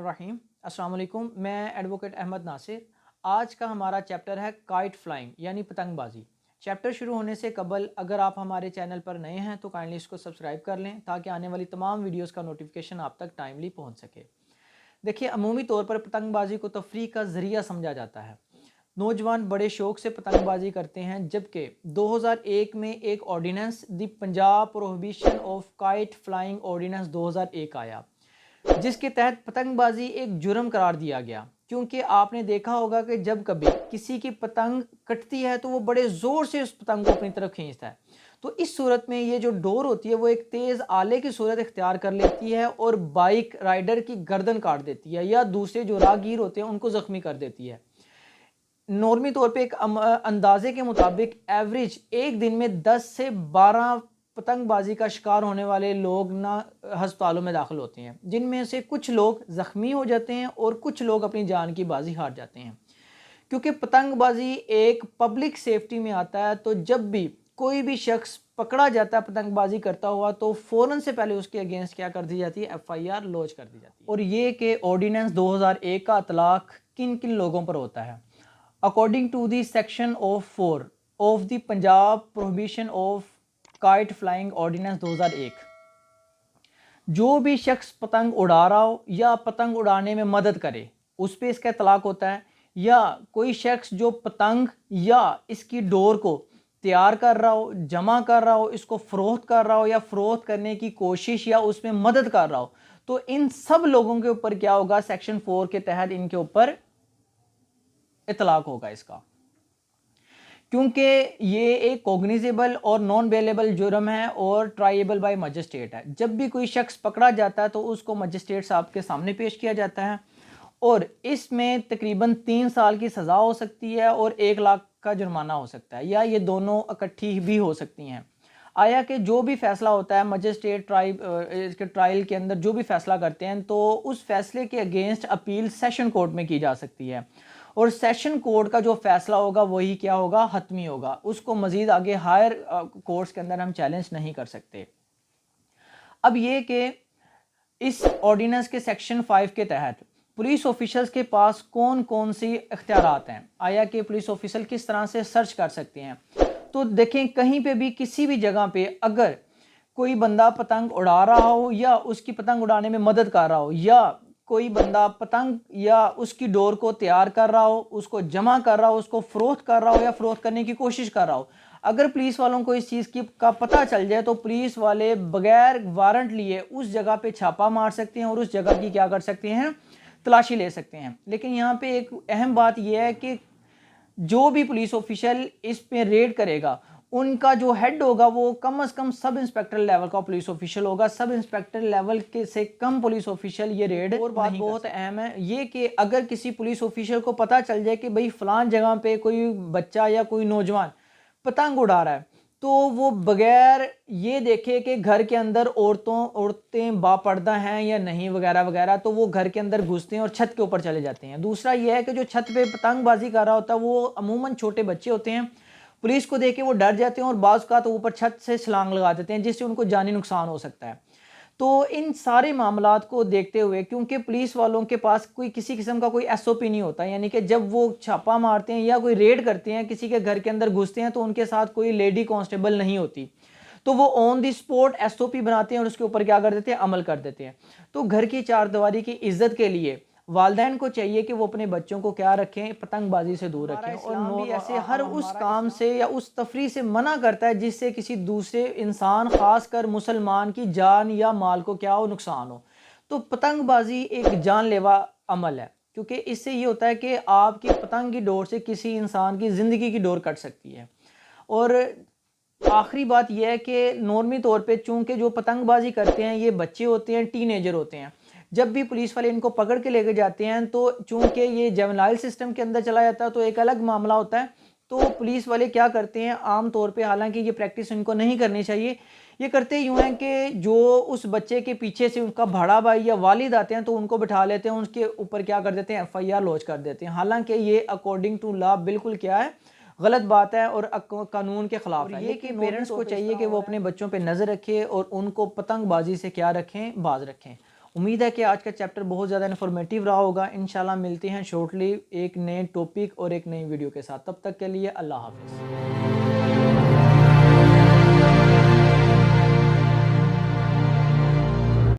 बिस्मिल्लाहिर्रहमानिर्रहीम। अस्सलाम वालेकुम। मैं एडवोकेट अहमद नासिर। आज का हमारा चैप्टर है काइट फ्लाइंग यानी पतंगबाजी। चैप्टर शुरू होने से कबल अगर आप हमारे चैनल पर नए हैं तो काइंडली इसको सब्सक्राइब कर लें ताकि आने वाली तमाम वीडियोस का नोटिफिकेशन आप तक टाइमली पहुंच सके। देखिए, अमूमी तौर पर पतंगबाजी को तफरीह का ज़रिया समझा जाता है। नौजवान बड़े शौक़ से पतंगबाजी करते हैं, जबकि 2001 में एक ordinance the Punjab prohibition of kite flying ordinance 2001 आया, जिसके तहत पतंगबाजी एक जुर्म करार दिया गया। क्योंकि आपने देखा होगा कि जब कभी किसी की पतंग कटती है तो वो बड़े ज़ोर से उस पतंग को अपनी तरफ खींचता है। तो इस सूरत में ये जो डोर होती है वो एक तेज़ आले की सूरत इख्तियार कर लेती है और बाइक राइडर की गर्दन काट देती है या दूसरे जो राहगीर होते हैं उनको ज़ख्मी कर देती है। नॉर्मी तौर पे एक अंदाजे के मुताबिक एवरेज एक दिन में 10 से 12 पतंगबाजी का शिकार होने वाले लोग ना हस्पतालों में दाखिल होते हैं, जिनमें से कुछ लोग ज़ख्मी हो जाते हैं और कुछ लोग अपनी जान की बाजी हार जाते हैं। क्योंकि पतंगबाजी एक पब्लिक सेफ्टी में आता है, तो जब भी कोई भी शख्स पकड़ा जाता है पतंगबाजी करता हुआ तो फ़ौरन से पहले उसके अगेंस्ट क्या कर दी जाती है, FIR लॉन्च कर दी जाती है। और ये कि ऑर्डिनेंस 2001 का इतलाक़ किन किन लोगों पर होता है। According to the section of 4 of the Punjab prohibition of kite flying ordinance 2001, जो भी शख्स पतंग उड़ा रहा हो या पतंग उड़ाने में मदद करे उस पर इसका इतलाक़ होता है, या कोई शख्स जो पतंग या इसकी डोर को तैयार कर रहा हो, जमा कर रहा हो, इसको फ़रोख्त कर रहा हो या फ़रोख्त करने की कोशिश या उसमें मदद कर रहा हो, तो इन सब लोगों के ऊपर क्या होगा, सेक्शन 4 के तहत इनके ऊपर इतलाक़ होगा इसका। क्योंकि ये एक कॉग्निजेबल और नॉन बेलेबल जुर्म है और ट्राइएबल बाय मजिस्ट्रेट है। जब भी कोई शख्स पकड़ा जाता है तो उसको मजिस्ट्रेट साहब के सामने पेश किया जाता है और इसमें तकरीबन 3 साल की सज़ा हो सकती है और 1 लाख का जुर्माना हो सकता है, या ये दोनों इकट्ठी भी हो सकती हैं। आया कि जो भी फ़ैसला होता है मजिस्ट्रेट इसके ट्रायल के अंदर जो भी फ़ैसला करते हैं तो उस फैसले के अगेंस्ट अपील सेशन कोर्ट में की जा सकती है, और सेशन कोर्ट का जो फैसला होगा वही क्या होगा, हतमी होगा। उसको मज़ीद आगे हायर कोर्ट्स के अंदर हम चैलेंज नहीं कर सकते। अब ये कि इस ऑर्डिनेंस के सेक्शन 5 के तहत पुलिस ऑफिसर्स के पास कौन कौन सी इख्तियारात हैं, आया कि पुलिस ऑफिसर किस तरह से सर्च कर सकते हैं। तो देखें, कहीं पे भी किसी भी जगह पे अगर कोई बंदा पतंग उड़ा रहा हो या उसकी पतंग उड़ाने में मदद कर रहा हो, या कोई बंदा पतंग या उसकी डोर को तैयार कर रहा हो, उसको जमा कर रहा हो, उसको फ़रोख्त कर रहा हो या फ़रोख्त करने की कोशिश कर रहा हो, अगर पुलिस वालों को इस चीज़ का पता चल जाए तो पुलिस वाले बगैर वारंट लिए उस जगह पे छापा मार सकते हैं और उस जगह की क्या कर सकते हैं, तलाशी ले सकते हैं। लेकिन यहाँ पे एक अहम बात यह है कि जो भी पुलिस ऑफिशियल इस पे रेड करेगा उनका जो हेड होगा वो कम से कम सब इंस्पेक्टर लेवल का पुलिस ऑफिशियल होगा। सब इंस्पेक्टर लेवल के से कम पुलिस ऑफिशियल ये रेड। और बात बहुत अहम है ये कि अगर किसी पुलिस ऑफिशियल को पता चल जाए कि भाई फलान जगह पे कोई बच्चा या कोई नौजवान पतंग उड़ा रहा है, तो वो बगैर ये देखे कि घर के अंदर औरतें बापर्दा हैं या नहीं वगैरह वगैरह, तो वो घर के अंदर घुसते हैं और छत के ऊपर चले जाते हैं। दूसरा ये है कि जो छत पे पतंगबाजी कर रहा होता है वो अमूमन छोटे बच्चे होते हैं, पुलिस को देख के वो डर जाते हैं और बाज़ का तो ऊपर छत से छलांग लगा देते हैं, जिससे उनको जानी नुकसान हो सकता है। तो इन सारे मामलात को देखते हुए, क्योंकि पुलिस वालों के पास कोई किसी किस्म का कोई SOP नहीं होता, यानी कि जब वो छापा मारते हैं या कोई रेड करते हैं, किसी के घर के अंदर घुसते हैं, तो उनके साथ कोई लेडी कांस्टेबल नहीं होती, तो वो ऑन दी स्पॉट SOP बनाते हैं और उसके ऊपर क्या कर देते हैं, अमल कर देते हैं। तो घर की चारदीवारी की इज्जत के लिए वालिदैन को चाहिए कि वो अपने बच्चों को क्या रखें, पतंगबाजी से दूर रखें। और भी ऐसे हर उस काम से या उस तफरी से मना करता है जिससे किसी दूसरे इंसान, खासकर मुसलमान की जान या माल को क्या हो, नुकसान हो। तो पतंगबाजी एक जानलेवा अमल है, क्योंकि इससे ये होता है कि आपकी पतंग की डोर से किसी इंसान की ज़िंदगी की डोर कट सकती है। और आखिरी बात यह है कि नॉर्मी तौर पे चूँकि जो पतंगबाजी करते हैं ये बच्चे होते हैं, टीनेजर होते हैं। जब भी पुलिस वाले इनको पकड़ के लेके जाते हैं तो चूंकि ये जुवेनाइल सिस्टम के अंदर चला जाता है तो एक अलग मामला होता है। तो पुलिस वाले क्या करते हैं आम तौर पे, हालांकि ये प्रैक्टिस इनको नहीं करनी चाहिए, ये करते यूँ हैं कि जो उस बच्चे के पीछे से उनका बड़ा भाई या वालिद आते हैं तो उनको बिठा लेते हैं, उसके ऊपर क्या कर देते हैं, FIR लॉन्च कर देते हैं। हालांकि ये अकॉर्डिंग टू लॉ बिल्कुल क्या है, गलत बात है और कानून के खिलाफ है। ये कि पेरेंट्स को चाहिए कि वो अपने बच्चों पे नज़र रखें और उनको पतंगबाजी से क्या रखें, बाज रखें। उम्मीद है कि आज का चैप्टर बहुत ज़्यादा इन्फॉर्मेटिव रहा होगा। इंशाल्लाह मिलते हैं शॉर्टली एक नए टॉपिक और एक नई वीडियो के साथ। तब तक के लिए अल्लाह हाफ़िज़।